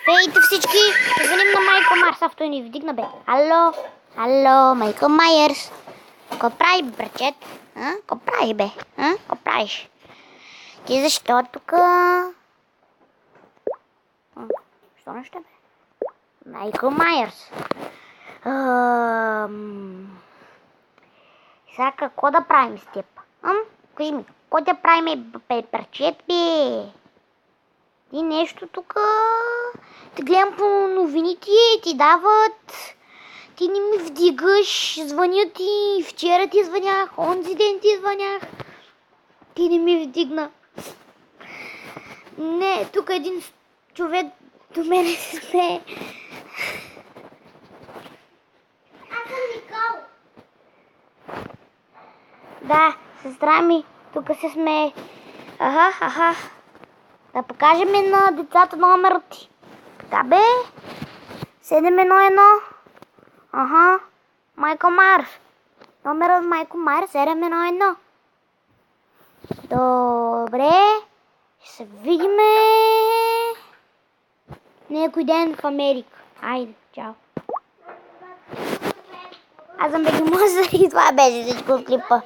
Ейте всички, ще звъним на Майкъл Майерс, а той ни вдигна бе. Ало, ало, Майкъл Майерс. Ко прави, брачет? Ко прави бе? Ко правиш? Ти защо тука? Що нещо бе? Майкъл Майерс. Сега какво да правим с теб? Кажи ми, какво да правим, брачет бе? И нещо тук те гледам по новините и ти дават, ти не ми вдигаш, звъня ти, вчера ти звънях, онзи ден ти звънях, ти не ми вдигна. Не, тук един човек до мене се смее. Аз съм Никол. Да, сестра ми, тук се смее. Аха. Да покажем на децата номерът ти. Така бе. 711. Аха. Майкъл Майерс. Номерът Майкъл Майерс 711. Добре. Ще се видиме някой ден в Америка. Айде, чао. Аз съм Беги Мозър и това беше всичко от клипа.